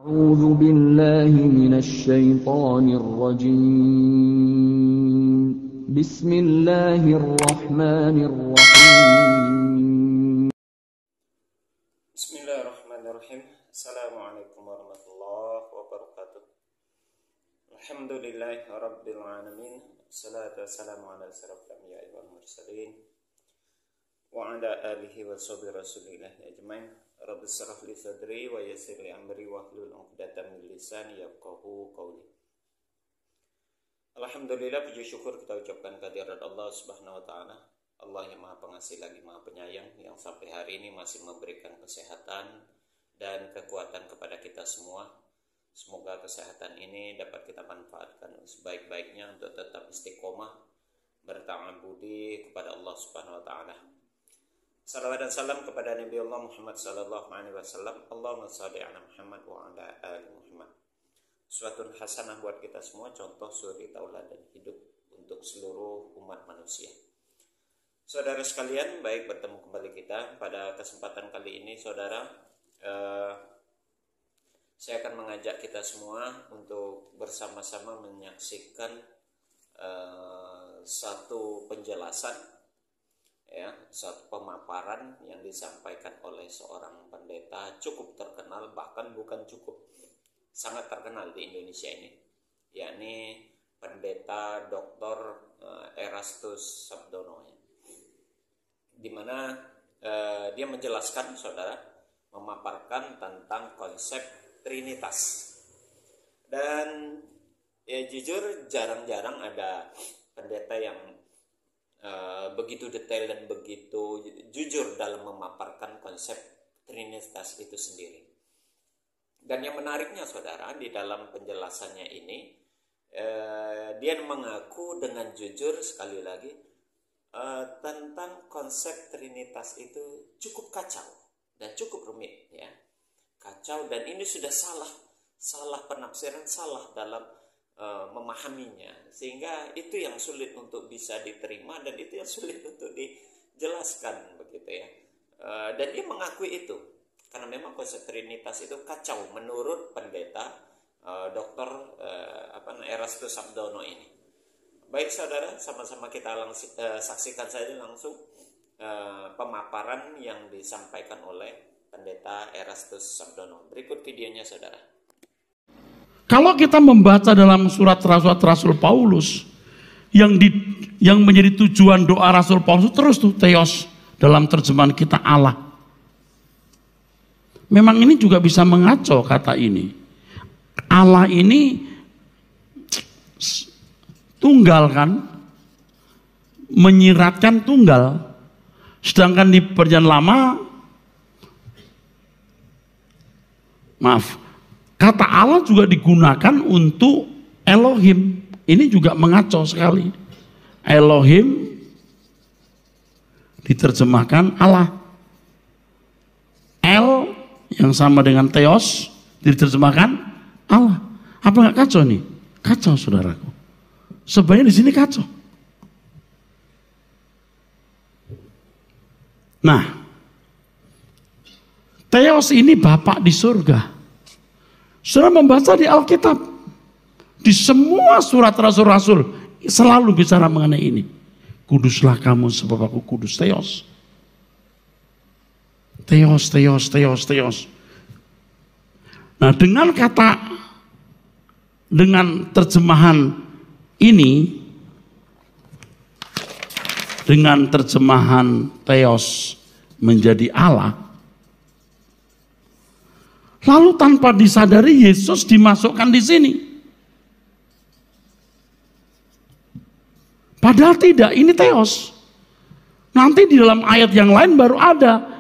أعوذ بالله من الشيطان الرجيم بسم الله الرحمن الرحيم Bismillahirrahmanirrahim. Assalamualaikum warahmatullahi wabarakatuh. Alhamdulillahi rabbil alamin. Salatu wassalamu ala asyrafil anbiya'i wal mursalin wa ala alihi wa sahbihi rasulillahi ajmain. Rabbi shrah li sadri wa yassir li amri wa hlul 'uqdatam min lisani yafqahu qawli. Alhamdulillah, puji syukur kita ucapkan kehadirat Allah Subhanahu wa taala. Allah yang Maha Pengasih lagi Maha Penyayang, yang sampai hari ini masih memberikan kesehatan dan kekuatan kepada kita semua. Semoga kesehatan ini dapat kita manfaatkan sebaik-baiknya untuk tetap istiqomah berta'abbudi kepada Allah Subhanahu wa taala. Salawat dan salam kepada Nabi Allah Muhammad sallallahu alaihi wasallam. Allahumma shalli ala Muhammad wa ala ali Muhammad. Suatu hasanah buat kita semua, contoh suri tauladan hidup untuk seluruh umat manusia. Saudara sekalian, baik bertemu kembali kita pada kesempatan kali ini. Saudara, saya akan mengajak kita semua untuk bersama-sama menyaksikan satu penjelasan, ya, satu pemaparan yang disampaikan oleh seorang pendeta cukup terkenal, bahkan bukan cukup, sangat terkenal di Indonesia ini, yakni pendeta Dr. Erastus Sabdono, di mana dia menjelaskan, saudara, memaparkan tentang konsep Trinitas. Dan ya jujur jarang-jarang ada pendeta yang begitu detail dan begitu jujur dalam memaparkan konsep Trinitas itu sendiri. Dan yang menariknya, saudara, di dalam penjelasannya ini dia mengaku dengan jujur sekali lagi tentang konsep Trinitas itu cukup kacau dan cukup rumit, ya. Kacau, dan ini sudah salah penafsiran, salah dalam memahaminya, sehingga itu yang sulit untuk bisa diterima dan itu yang sulit untuk dijelaskan, begitu ya. Dan dia mengakui itu karena memang konsep Trinitas itu kacau menurut pendeta Dr. Erastus Sabdono ini. Baik saudara, sama-sama kita saksikan saja langsung pemaparan yang disampaikan oleh pendeta Erastus Sabdono. Berikut videonya, saudara. Kalau kita membaca dalam surat Rasul Paulus, yang menjadi tujuan doa Rasul Paulus terus tuh Theos, dalam terjemahan kita Allah. Memang ini juga bisa mengaco kata ini. Allah ini tunggal kan, menyiratkan tunggal. Sedangkan di perjanjian lama, kata Allah juga digunakan untuk Elohim. Ini juga mengaco sekali. Elohim diterjemahkan Allah. El yang sama dengan Theos diterjemahkan Allah. Apa nggak kacau nih? Kacau, saudaraku. Sebenarnya di sini kacau. Nah, Theos ini Bapak di surga. Saudara membaca di Alkitab, di semua surat rasul-rasul selalu bicara mengenai ini. Kuduslah kamu sebab aku kudus. Theos. Theos, Theos, Theos, Theos. Nah, dengan terjemahan ini, dengan terjemahan Theos menjadi Allah, lalu tanpa disadari Yesus dimasukkan di sini. Padahal tidak, ini Theos. Nanti di dalam ayat yang lain baru ada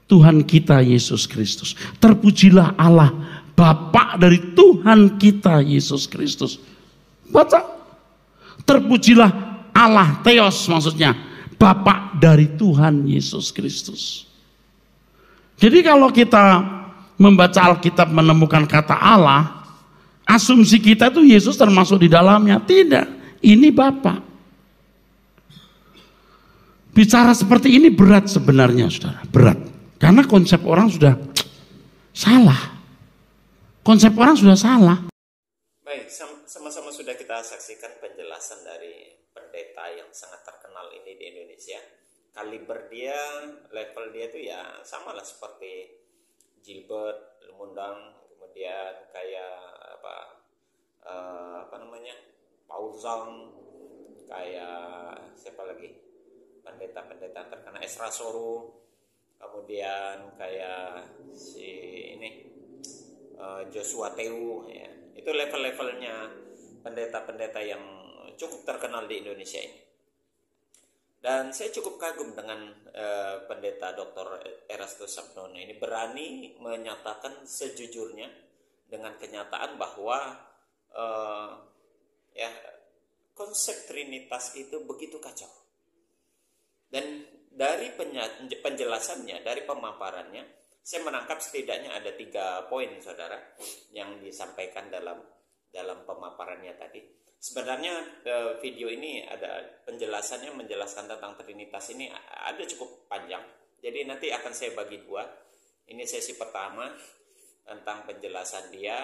Tuhan kita Yesus Kristus. Terpujilah Allah, Bapa dari Tuhan kita Yesus Kristus. Baca. Terpujilah Allah, Theos maksudnya, Bapa dari Tuhan Yesus Kristus. Jadi kalau kita membaca Alkitab menemukan kata Allah, asumsi kita itu Yesus termasuk di dalamnya. Tidak, ini Bapa. Bicara seperti ini berat sebenarnya, saudara, berat. Karena konsep orang sudah salah. konsep orang sudah salah. Baik, sama-sama sudah kita saksikan penjelasan dari pendeta yang sangat terkenal ini di Indonesia. Kaliber dia, level dia itu ya sama lah seperti Gilbert, Lumundang, kemudian kayak Paul Zhang, kayak siapa lagi, pendeta-pendeta terkenal, Esra Soru, kemudian kayak si ini Joshua Teu, ya. Itu level-levelnya pendeta-pendeta yang cukup terkenal di Indonesia ini. Dan saya cukup kagum dengan pendeta Dr. Erastus Sabdono ini, berani menyatakan sejujurnya dengan kenyataan bahwa konsep Trinitas itu begitu kacau. Dan dari penjelasannya, dari pemaparannya, saya menangkap setidaknya ada 3 poin, saudara, yang disampaikan dalam pemaparannya tadi. Sebenarnya video ini ada penjelasannya, menjelaskan tentang Trinitas ini ada cukup panjang. Jadi nanti akan saya bagi 2. Ini sesi pertama tentang penjelasan dia,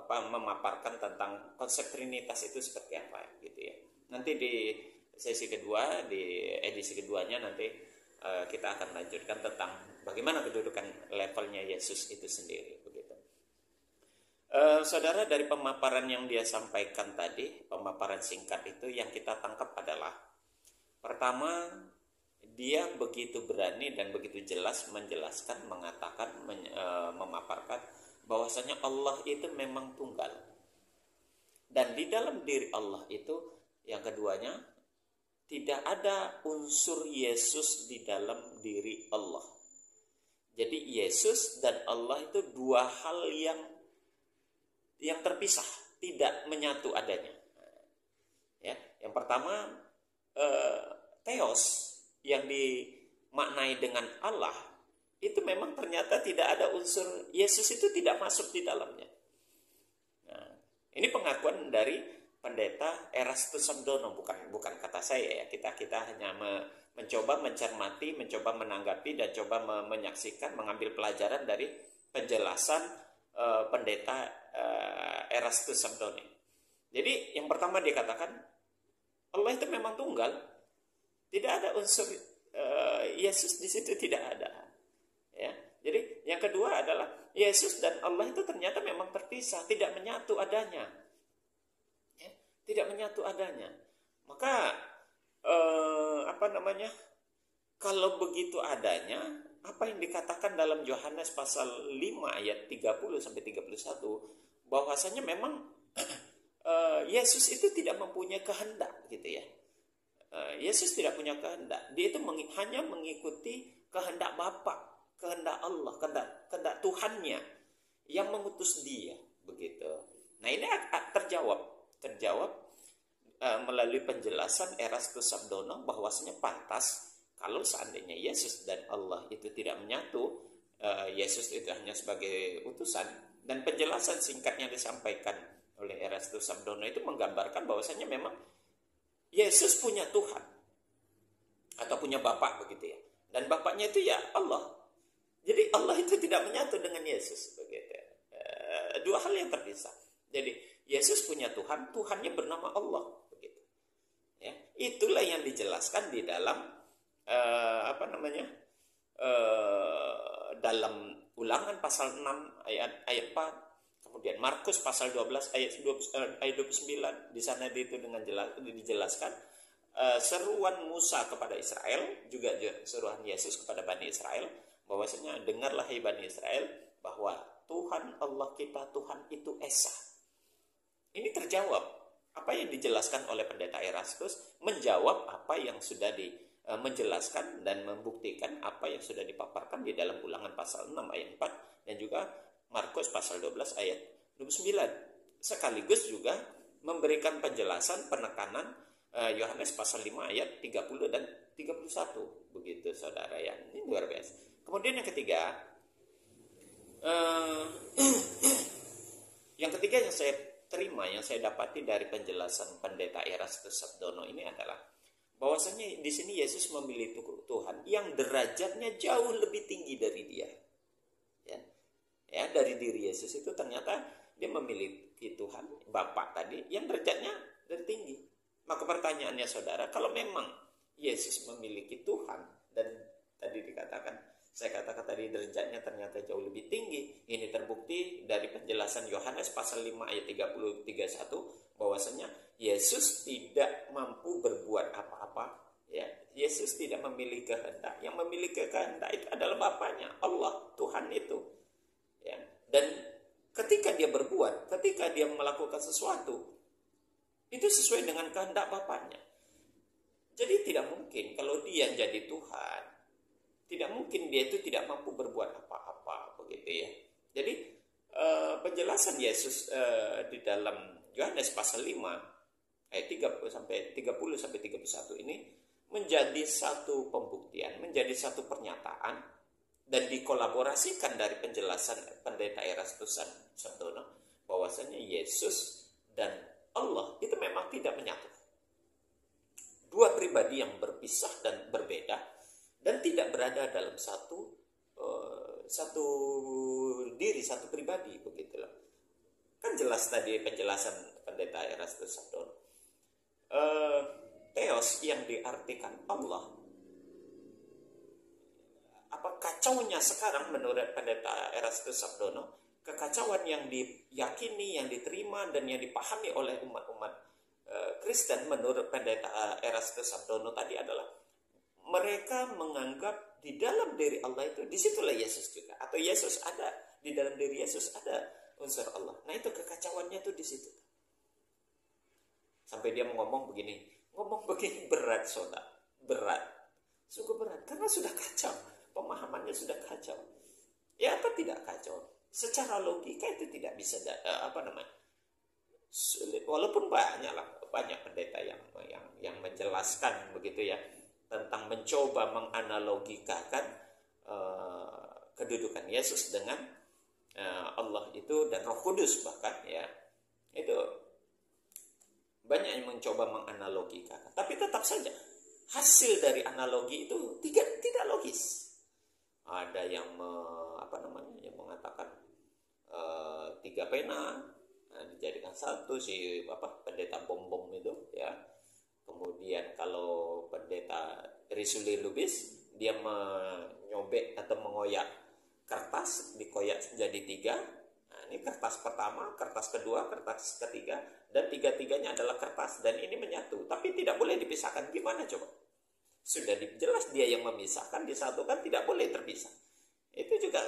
memaparkan tentang konsep Trinitas itu seperti apa, gitu ya. Nanti di sesi kedua, di edisi keduanya nanti kita akan lanjutkan tentang bagaimana kedudukan levelnya Yesus itu sendiri, begitu. Saudara, dari pemaparan yang dia sampaikan tadi, pemaparan singkat itu yang kita tangkap adalah, pertama, dia begitu berani dan begitu jelas menjelaskan, mengatakan, memaparkan bahwasanya Allah itu memang tunggal. Dan di dalam diri Allah itu, yang keduanya, tidak ada unsur Yesus di dalam diri Allah. Jadi Yesus dan Allah itu 2 hal yang terpisah, tidak menyatu adanya. Ya, yang pertama, Theos yang dimaknai dengan Allah itu memang ternyata tidak ada unsur Yesus, itu tidak masuk di dalamnya. Nah, ini pengakuan dari pendeta Erastus Sabdono, bukan kata saya ya. Kita hanya mencoba mencermati, mencoba menanggapi, dan coba menyaksikan, mengambil pelajaran dari penjelasan pendeta Erastus Sabdono. Jadi yang pertama dia katakan Allah itu memang tunggal, tidak ada unsur Yesus di situ, tidak ada. Ya. Jadi yang kedua adalah Yesus dan Allah itu ternyata memang terpisah, tidak menyatu adanya. Ya, tidak menyatu adanya. Maka kalau begitu adanya, apa yang dikatakan dalam Yohanes pasal 5 ayat 30 sampai 31, bahwasanya memang Yesus itu tidak mempunyai kehendak, gitu ya. Yesus tidak punya kehendak. Dia itu hanya mengikuti kehendak Bapa, kehendak Allah, kehendak Tuhannya yang mengutus dia, begitu. Nah, ini terjawab melalui penjelasan Erastus Sabdono bahwasanya pantas kalau seandainya Yesus dan Allah itu tidak menyatu, Yesus itu hanya sebagai utusan, dan penjelasan singkat yang disampaikan oleh Erastus Sabdono itu menggambarkan bahwasanya memang Yesus punya Tuhan atau punya Bapa, begitu ya. Dan Bapaknya itu ya Allah. Jadi Allah itu tidak menyatu dengan Yesus, begitu. 2 hal yang terpisah. Jadi Yesus punya Tuhan, Tuhannya bernama Allah, begitu. Ya, itulah yang dijelaskan di dalam dalam Ulangan pasal 6 ayat 4, kemudian Markus pasal 12 ayat 29. Di sana itu dengan jelas dijelaskan seruan Musa kepada Israel, juga seruan Yesus kepada Bani Israel, bahwasanya dengarlah hai Bani Israel bahwa Tuhan Allah kita, Tuhan itu Esa. Ini terjawab apa yang dijelaskan oleh pendeta Erastus, menjawab apa yang sudah menjelaskan dan membuktikan apa yang sudah dipaparkan di dalam Ulangan pasal 6 ayat 4 dan juga Markus pasal 12 ayat 29. Sekaligus juga memberikan penjelasan penekanan Yohanes pasal 5 ayat 30 dan 31. Begitu saudara ya. Ini luar biasa. Kemudian yang ketiga, yang saya terima, yang saya dapati dari penjelasan pendeta Erastus Sabdono ini adalah bahwasanya di sini Yesus memilih Tuhan yang derajatnya jauh lebih tinggi dari dia. Ya. Ya, dari diri Yesus itu ternyata dia memiliki Tuhan Bapa tadi yang derajatnya dan tinggi. Maka pertanyaannya saudara, kalau memang Yesus memiliki Tuhan dan tadi dikatakan, saya katakan tadi derajatnya ternyata jauh lebih tinggi. Ini terbukti dari penjelasan Yohanes pasal 5 ayat 30-31 bahwasanya Yesus tidak mampu berbuat apa-apa. Ya, Yesus tidak memiliki kehendak. Yang memiliki kehendak itu adalah Bapaknya, Allah, Tuhan itu. Ya, dan ketika dia berbuat, ketika dia melakukan sesuatu, itu sesuai dengan kehendak Bapaknya. Jadi tidak mungkin kalau dia jadi Tuhan, tidak mungkin dia itu tidak mampu berbuat apa-apa, begitu ya. Jadi penjelasan Yesus di dalam Yohanes pasal 5 ayat 30 sampai 31 ini menjadi satu pembuktian, menjadi satu pernyataan dan dikolaborasikan dari penjelasan pendeta Erastus Sardono bahwasanya Yesus dan Allah itu memang tidak menyatu. Dua pribadi yang berpisah dan berbeda dan tidak berada dalam satu diri, satu pribadi, begitulah. Kan jelas tadi penjelasan pendeta Erastus Sardono. Theos yang diartikan Allah, apa kacaunya sekarang menurut pendeta Erastus Sardono, kekacauan yang diyakini, yang diterima dan yang dipahami oleh umat-umat Kristen menurut pendeta Erastus Sardono tadi adalah mereka menganggap di dalam diri Allah itu disitulah Yesus juga, atau Yesus ada di dalam diri Yesus ada unsur Allah. Nah itu kekacauannya tuh di situ. Sampai dia ngomong begini berat saudara, berat, sungguh berat karena sudah kacau, pemahamannya sudah kacau. Ya apa tidak kacau? Secara logika itu tidak bisa sulit, walaupun banyak pendeta yang menjelaskan begitu ya tentang mencoba menganalogikakan kedudukan Yesus dengan Allah itu dan Roh Kudus, bahkan ya itu banyak yang mencoba menganalogikakan, tapi tetap saja hasil dari analogi itu tidak logis. Ada yang yang mengatakan 3 pena dijadikan satu, si pendeta bom itu ya. Kemudian kalau pendeta Risuli Lubis, dia menyobek atau mengoyak kertas, dikoyak jadi 3. Nah, ini kertas pertama, kertas kedua, kertas ketiga, dan tiga-tiganya adalah kertas dan ini menyatu, tapi tidak boleh dipisahkan. Gimana coba? Sudah jelas dia yang memisahkan, disatukan, tidak boleh terpisah. Itu juga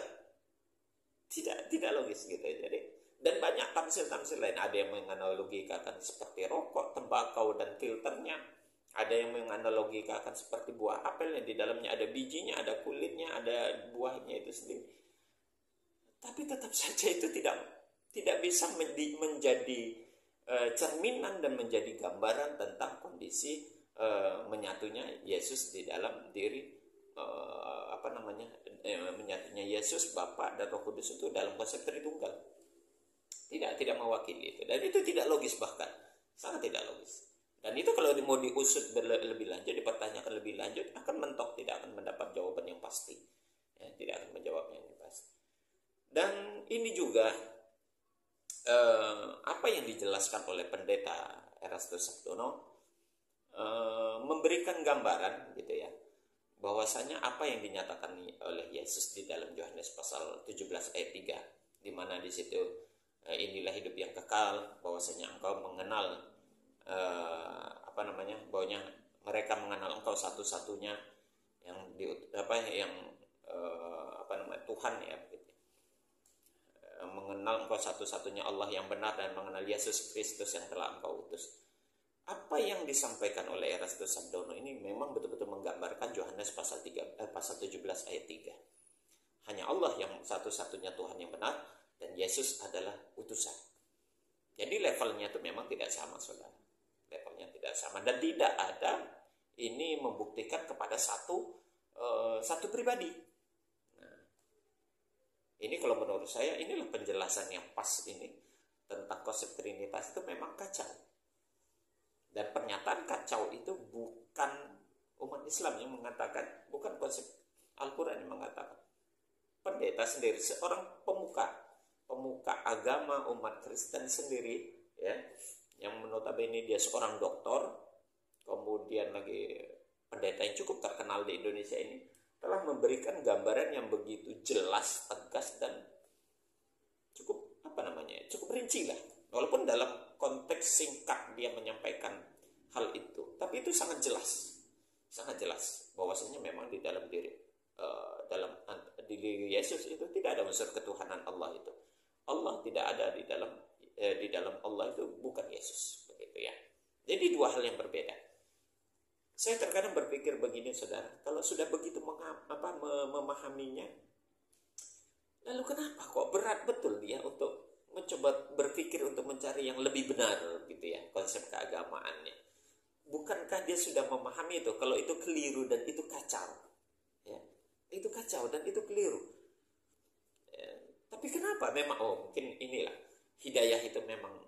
tidak logis gitu. Jadi, dan banyak tamsil-tamsil lain. Ada yang menganalogikakan seperti rokok, tembakau dan filternya. Ada yang menganalogikakan seperti buah apel yang di dalamnya ada bijinya, ada kulitnya, ada buahnya itu sendiri. Tapi tetap saja itu tidak bisa menjadi cerminan dan menjadi gambaran tentang kondisi menyatunya Yesus di dalam diri menyatunya Yesus, Bapa dan Roh Kudus itu dalam konsep Tritunggal. Tidak mewakili itu, dan itu tidak logis, bahkan sangat tidak logis. Dan itu kalau mau diusut lebih lanjut, dipertanyakan lebih lanjut, akan mentok, tidak akan mendapat jawaban yang pasti. Ya, tidak akan menjawab yang pasti. Dan ini juga apa yang dijelaskan oleh pendeta Erastus Sardono memberikan gambaran gitu ya, bahwasanya apa yang dinyatakan oleh Yesus di dalam Yohanes pasal 17 ayat 3, di mana di situ inilah hidup yang kekal, bahwasanya engkau mengenal bahwanya mereka mengenal engkau satu-satunya yang Tuhan ya, mengenal engkau satu-satunya Allah yang benar dan mengenal Yesus Kristus yang telah engkau utus. Apa yang disampaikan oleh Erastus Sardono ini memang betul-betul menggambarkan Yohanes pasal 17 ayat 3. Hanya Allah yang satu-satunya Tuhan yang benar dan Yesus adalah utusan. Jadi levelnya itu memang tidak sama, saudara. Levelnya tidak sama dan tidak ada ini membuktikan kepada satu pribadi. Nah, ini kalau menurut saya inilah penjelasan yang pas ini tentang konsep Trinitas itu memang kacau. Dan pernyataan kacau itu bukan umat Islam yang mengatakan, bukan konsep Al-Quran yang mengatakan. pendeta sendiri, seorang pemuka agama umat Kristen sendiri, ya, yang notabene dia seorang doktor, kemudian lagi pendeta yang cukup terkenal di Indonesia ini, telah memberikan gambaran yang begitu jelas, tegas, dan cukup cukup rinci lah. Walaupun dalam konteks singkat dia menyampaikan hal itu, tapi itu sangat jelas bahwasanya memang di dalam diri Yesus itu tidak ada unsur ketuhanan Allah itu. Allah tidak ada di dalam Allah itu bukan Yesus, begitu ya. Jadi dua hal yang berbeda. Saya terkadang berpikir begini, saudara, kalau sudah begitu memahaminya, lalu kenapa kok berat betul dia untuk mencoba berpikir untuk mencari yang lebih benar, gitu ya, konsep keagamaannya. Bukankah dia sudah memahami itu, kalau itu keliru dan itu kacau, ya, itu kacau dan itu keliru. Ya, tapi kenapa? Memang mungkin inilah hidayah itu memang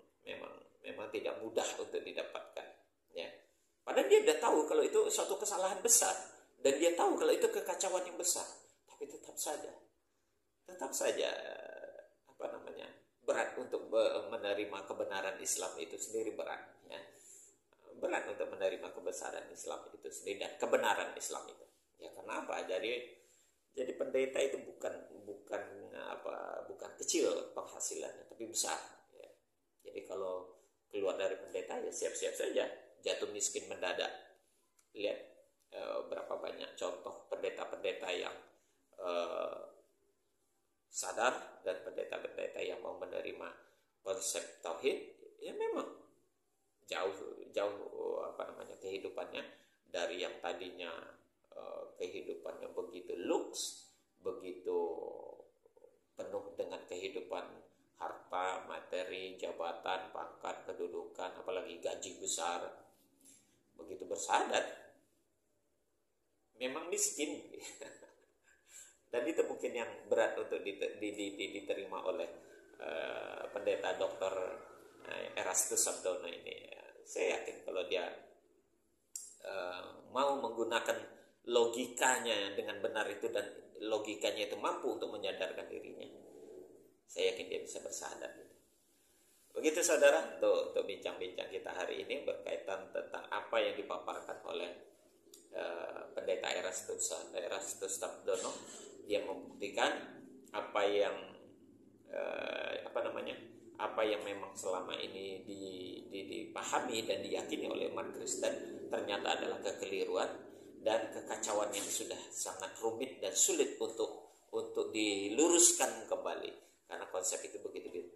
tidak mudah untuk didapatkan, ya. Padahal dia sudah tahu kalau itu suatu kesalahan besar dan dia tahu kalau itu kekacauan yang besar, tapi tetap saja berat untuk menerima kebenaran Islam itu sendiri, berat, ya. Berat untuk menerima kebesaran Islam itu sendiri dan kebenaran Islam itu. Ya kenapa? Jadi pendeta itu bukan kecil penghasilannya, tapi besar, ya. Jadi kalau keluar dari pendeta ya siap-siap saja jatuh miskin mendadak. Lihat berapa banyak contoh pendeta-pendeta yang sadar dan pendeta-pendeta yang mau menerima konsep tauhid, ya memang jauh kehidupannya dari yang tadinya kehidupannya begitu luks, begitu penuh dengan kehidupan harta, materi, jabatan, pangkat, kedudukan, apalagi gaji besar. Begitu bersadar memang miskin. Dan itu mungkin yang berat untuk diterima oleh pendeta Dr. Erastus Sabdono ini. Saya yakin kalau dia mau menggunakan logikanya dengan benar itu, dan logikanya itu mampu untuk menyadarkan dirinya, saya yakin dia bisa bersadar. Begitu saudara, untuk bincang-bincang kita hari ini berkaitan tentang apa yang dipaparkan oleh pendeta Erastus Sabdono. Dia membuktikan apa yang memang selama ini dipahami dan diyakini oleh umat Kristen ternyata adalah kekeliruan dan kekacauan yang sudah sangat rumit dan sulit untuk diluruskan kembali, karena konsep itu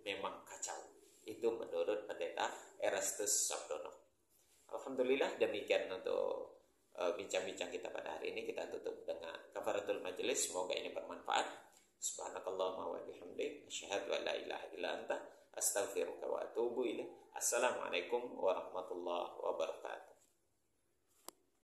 memang kacau. Itu menurut pendeta Erastus Sabdono. Alhamdulillah, demikian untuk bincang-bincang kita pada hari ini. Kita tutup dengan kafaratul majelis. Semoga ini bermanfaat. Subhanakallahumma wa bihamdik, asyhadu an la ilaha illa anta, astaghfiruka wa atubu ilaik. Assalamualaikum warahmatullahi wabarakatuh.